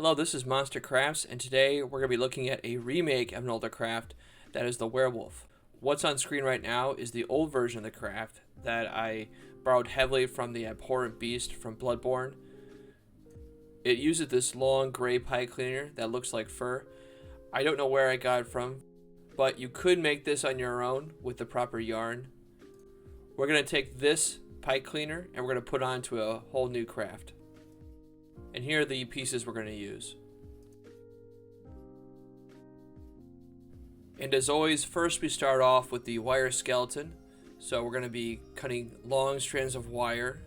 Hello, this is Monster Crafts, and today we're going to be looking at a remake of an older craft that is the Werewolf. What's on screen right now is the old version of the craft that I borrowed heavily from the abhorrent beast from Bloodborne. It uses this long gray pipe cleaner that looks like fur. I don't know where I got it from, but you could make this on your own with the proper yarn. We're going to take this pipe cleaner and we're going to put it onto a whole new craft. And here are the pieces we're going to use. And as always, first we start off with the wire skeleton. So we're going to be cutting long strands of wire.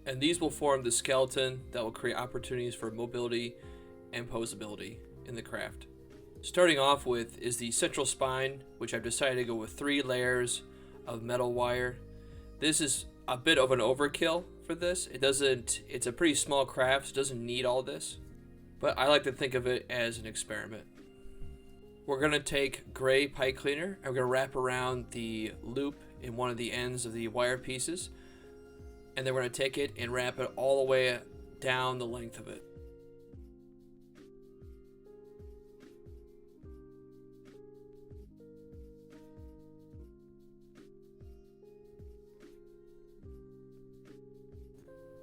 And these will form the skeleton that will create opportunities for mobility and posability in the craft. Starting off with is the central spine, which I've decided to go with 3 layers of metal wire. This is a bit of an overkill for this. It's a pretty small craft, so it doesn't need all this. But I like to think of it as an experiment. We're going to take gray pipe cleaner and we're going to wrap around the loop in one of the ends of the wire pieces. And then we're going to take it and wrap it all the way down the length of it.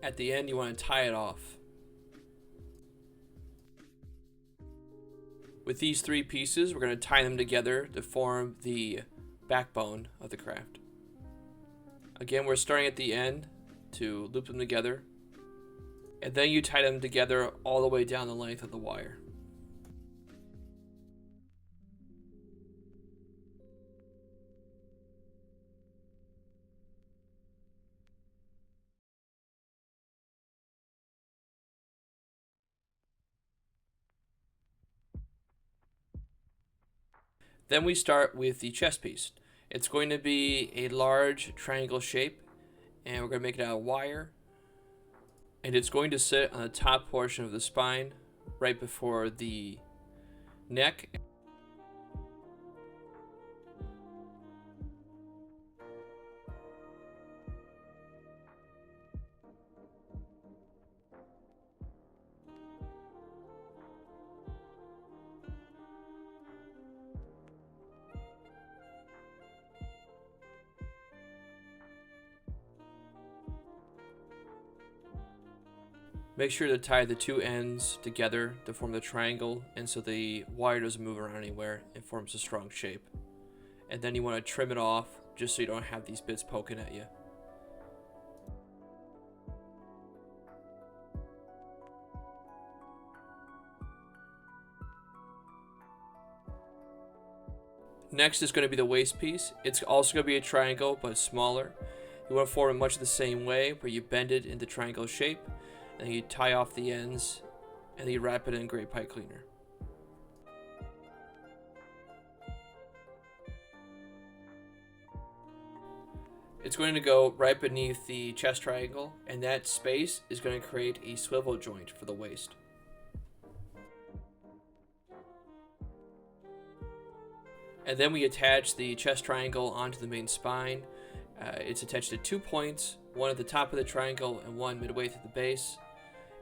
At the end, you want to tie it off. With these 3 pieces, we're going to tie them together to form the backbone of the craft. Again, we're starting at the end to loop them together, and then you tie them together all the way down the length of the wire. Then we start with the chest piece. It's going to be a large triangle shape, and we're going to make it out of wire. And it's going to sit on the top portion of the spine, right before the neck. Make sure to tie the 2 ends together to form the triangle, and so the wire doesn't move around anywhere. It forms a strong shape. And then you want to trim it off just so you don't have these bits poking at you. Next is going to be the waist piece. It's also going to be a triangle, but smaller. You want to form it much the same way, where you bend it into triangle shape, and you tie off the ends, and you wrap it in gray pipe cleaner. It's going to go right beneath the chest triangle, and that space is going to create a swivel joint for the waist. And then we attach the chest triangle onto the main spine. It's attached to 2 points, one at the top of the triangle and one midway through the base.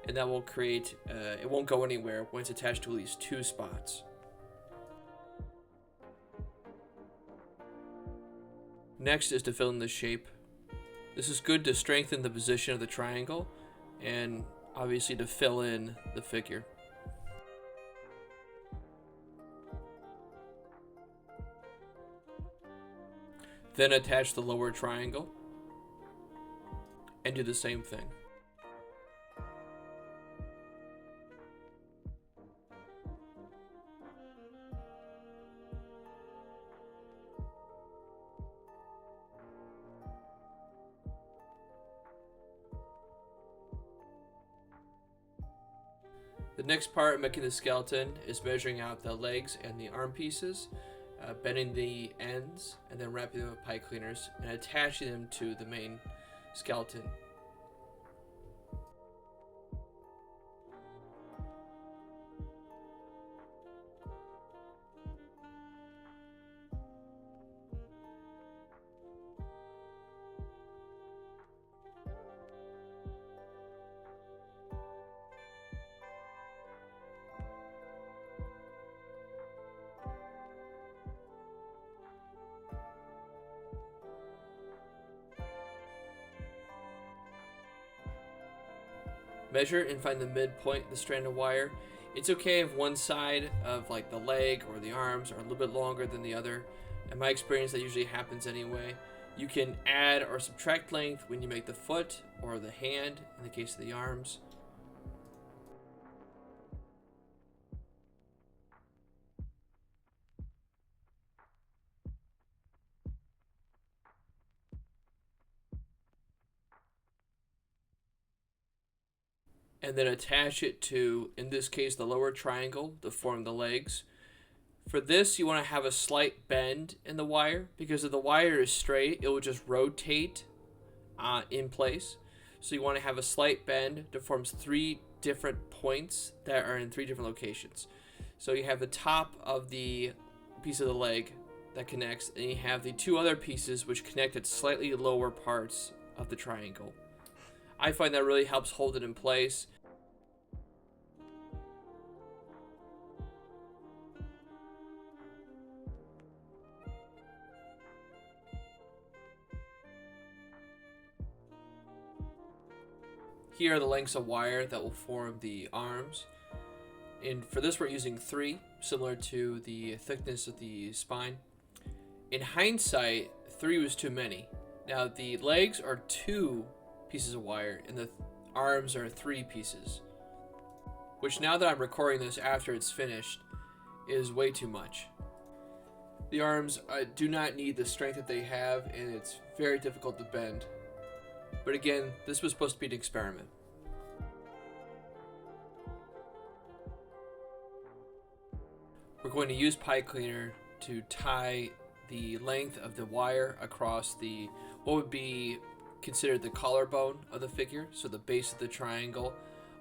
And that will create, it won't go anywhere when it's attached to at least 2 spots. Next is to fill in the shape. This is good to strengthen the position of the triangle and obviously to fill in the figure. Then attach the lower triangle and do the same thing. The next part of making the skeleton is measuring out the legs and the arm pieces, bending the ends, and then wrapping them with pipe cleaners and attaching them to the main skeleton. Measure and find the midpoint of the strand of wire. It's okay if one side of like the leg or the arms are a little bit longer than the other. In my experience, that usually happens anyway. You can add or subtract length when you make the foot or the hand in the case of the arms. And then attach it to, in this case, the lower triangle to form the legs. For this, you want to have a slight bend in the wire, because if the wire is straight, it will just rotate in place. So you want to have a slight bend that forms 3 different points that are in 3 different locations. So you have the top of the piece of the leg that connects, and you have the 2 other pieces which connect at slightly lower parts of the triangle. I find that really helps hold it in place. Here are the lengths of wire that will form the arms. And for this, we're using 3, similar to the thickness of the spine. In hindsight, 3 was too many. Now, the legs are 2 pieces of wire, and the arms are 3 pieces. Which, now that I'm recording this after it's finished, is way too much. The arms do not need the strength that they have, and it's very difficult to bend. But again, this was supposed to be an experiment. We're going to use pipe cleaner to tie the length of the wire across the, what would be considered the collarbone of the figure, so the base of the triangle,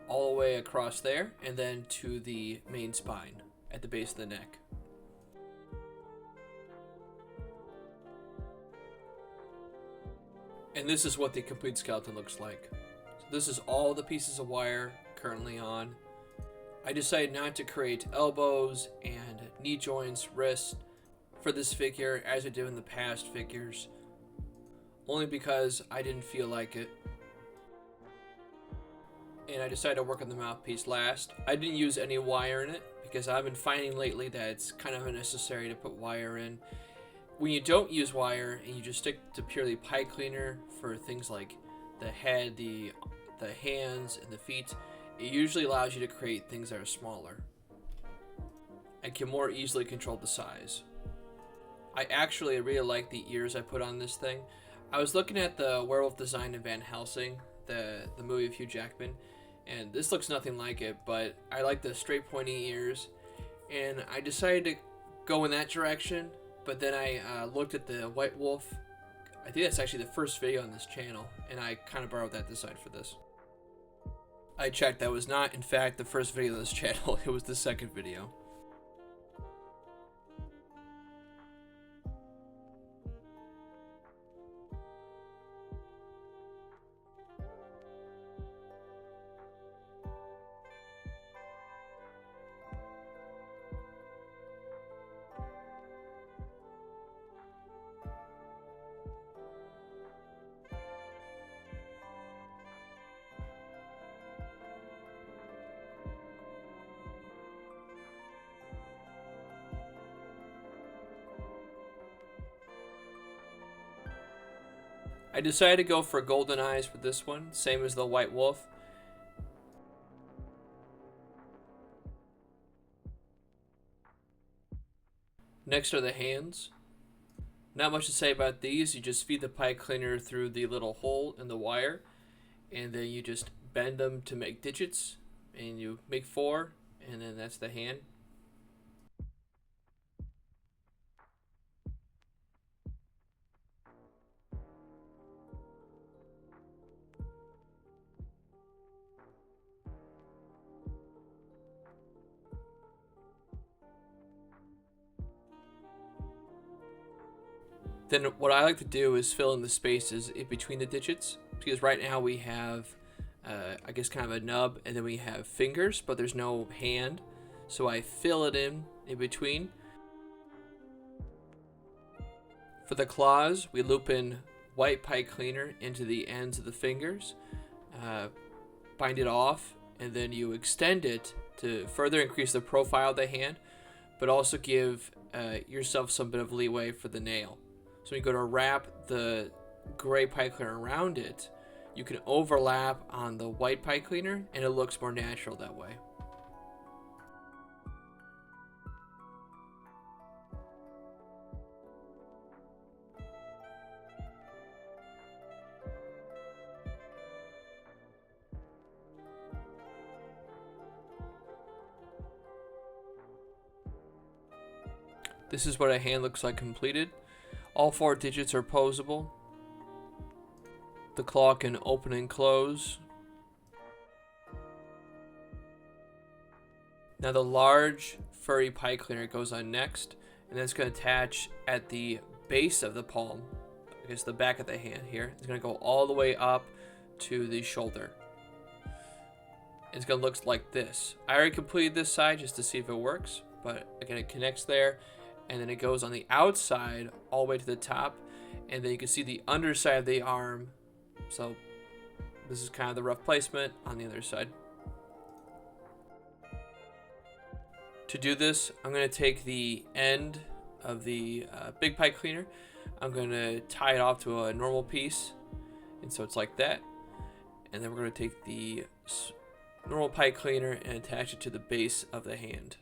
all the way across there, and then to the main spine at the base of the neck. And this is what the complete skeleton looks like. So this is all the pieces of wire currently on. I decided not to create elbows and knee joints, wrists for this figure as I did in the past figures, only because I didn't feel like it. And I decided to work on the mouthpiece last. I didn't use any wire in it because I've been finding lately that it's kind of unnecessary to put wire in. When you don't use wire and you just stick to purely pipe cleaner for things like the head, the hands, and the feet, it usually allows you to create things that are smaller and can more easily control the size. I actually really like the ears I put on this thing. I was looking at the werewolf design in Van Helsing, the movie of Hugh Jackman, and this looks nothing like it, but I like the straight pointy ears, and I decided to go in that direction. But then I looked at the White Wolf. I think that's actually the first video on this channel, and I kind of borrowed that design for this. I checked, that was not, in fact, the first video on this channel. It was the second video. I decided to go for golden eyes with this one, same as the White Wolf. Next are the hands. Not much to say about these. You just feed the pipe cleaner through the little hole in the wire, and then you just bend them to make digits, and you make 4, and then that's the hand. Then what I like to do is fill in the spaces in between the digits, because right now we have, I guess, kind of a nub, and then we have fingers, but there's no hand. So I fill it in between. For the claws, we loop in white pipe cleaner into the ends of the fingers. bind it off, and then you extend it to further increase the profile of the hand, but also give yourself some bit of leeway for the nail. So when you go to wrap the gray pipe cleaner around it, you can overlap on the white pipe cleaner, and it looks more natural that way. This is what a hand looks like completed. All 4 digits are posable. The claw can open and close. Now the large furry pipe cleaner goes on next, and that's going to attach at the base of the palm. I guess the back of the hand here. It's going to go all the way up to the shoulder. It's going to look like this. I already completed this side just to see if it works, but again, it connects there, and then it goes on the outside all the way to the top, and then you can see the underside of the arm. So this is kind of the rough placement on the other side. To do this, I'm going to take the end of the big pipe cleaner. I'm going to tie it off to a normal piece, and so it's like that. And then we're going to take the normal pipe cleaner and attach it to the base of the hand.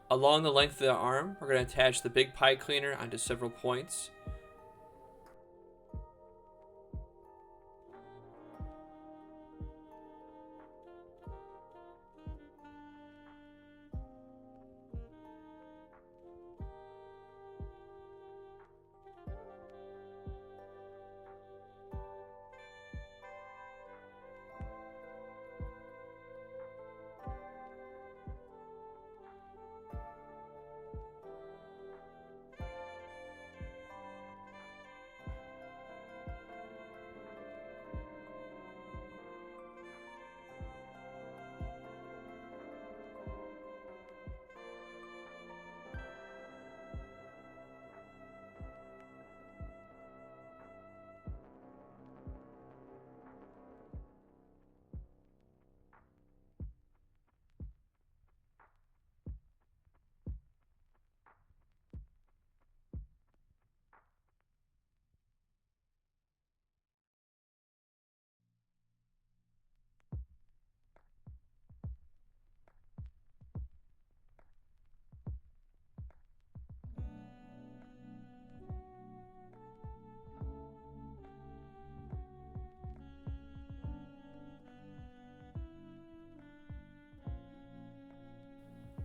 Along the length of the arm, we're going to attach the big pipe cleaner onto several points.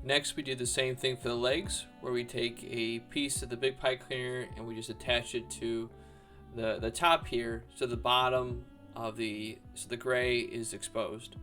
Next, we do the same thing for the legs, where we take a piece of the big pipe cleaner and we just attach it to the top here, so the bottom of the gray is exposed.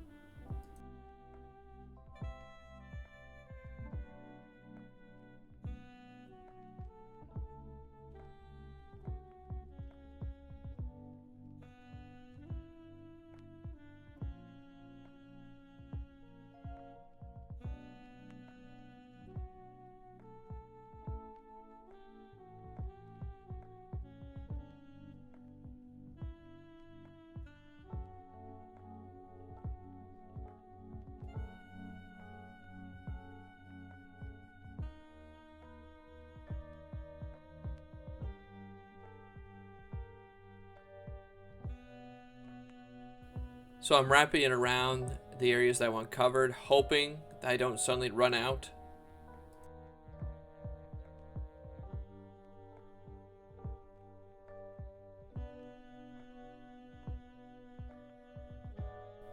So I'm wrapping it around the areas that I want covered, hoping that I don't suddenly run out.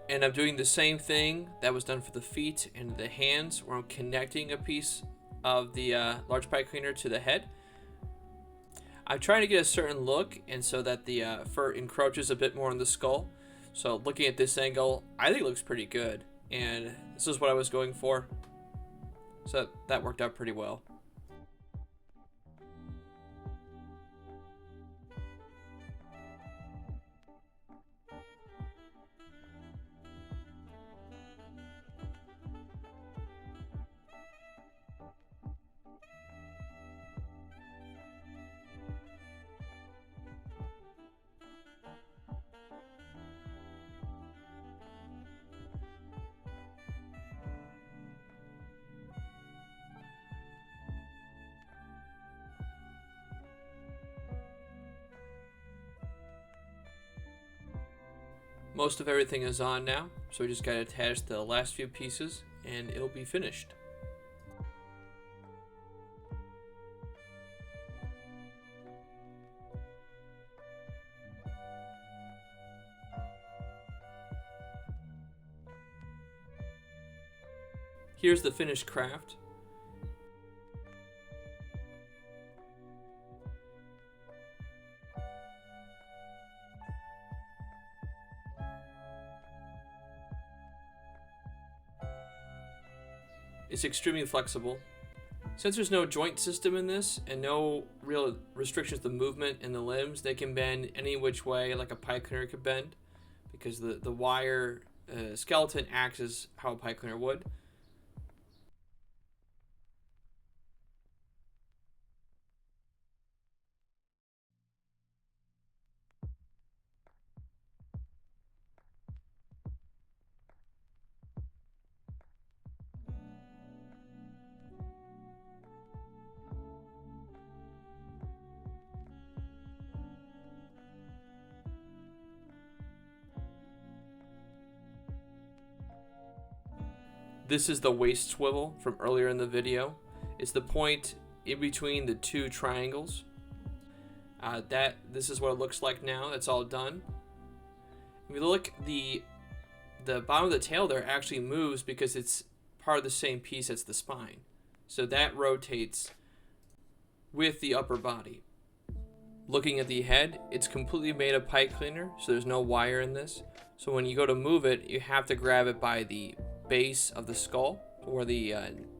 And I'm doing the same thing that was done for the feet and the hands, where I'm connecting a piece of the large pipe cleaner to the head. I'm trying to get a certain look, and so that the fur encroaches a bit more on the skull. So looking at this angle, I think it looks pretty good, and this is what I was going for. So that worked out pretty well. Most of everything is on now, so we just gotta attach the last few pieces and it'll be finished. Here's the finished craft. It's extremely flexible. Since there's no joint system in this and no real restrictions to movement in the limbs, they can bend any which way like a pipe cleaner could bend, because the wire skeleton acts as how a pipe cleaner would. This is the waist swivel from earlier in the video. It's the point in between the two triangles. This is what it looks like now. That's all done. If you look, the bottom of the tail there actually moves because it's part of the same piece as the spine. So that rotates with the upper body. Looking at the head, it's completely made of pipe cleaner, so there's no wire in this. So when you go to move it, you have to grab it by the base of the skull, where the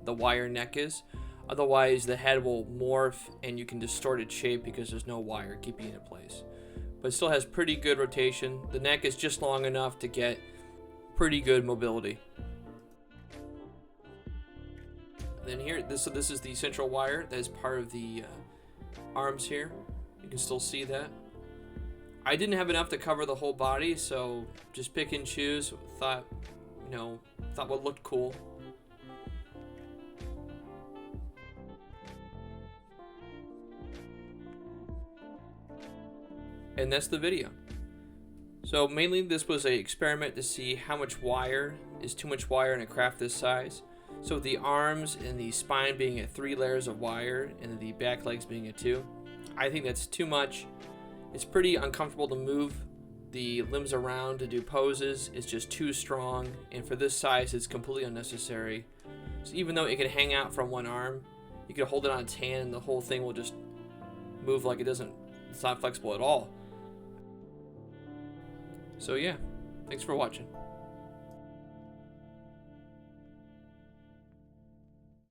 wire neck is. Otherwise, the head will morph and you can distort its shape because there's no wire keeping it in place. But it still has pretty good rotation. The neck is just long enough to get pretty good mobility. Then here, this is the central wire that is part of the arms here. You can still see that. I didn't have enough to cover the whole body, so just pick and choose. Thought what looked cool. And that's the video. So mainly this was an experiment to see how much wire is too much wire in a craft this size. So with the arms and the spine being at 3 layers of wire and the back legs being at 2, I think that's too much. It's pretty uncomfortable to move the limbs around to do poses. It's just too strong, and for this size it's completely unnecessary. So even though it can hang out from one arm, you can hold it on its hand and the whole thing will just move like it's not flexible at all. So yeah, thanks for watching.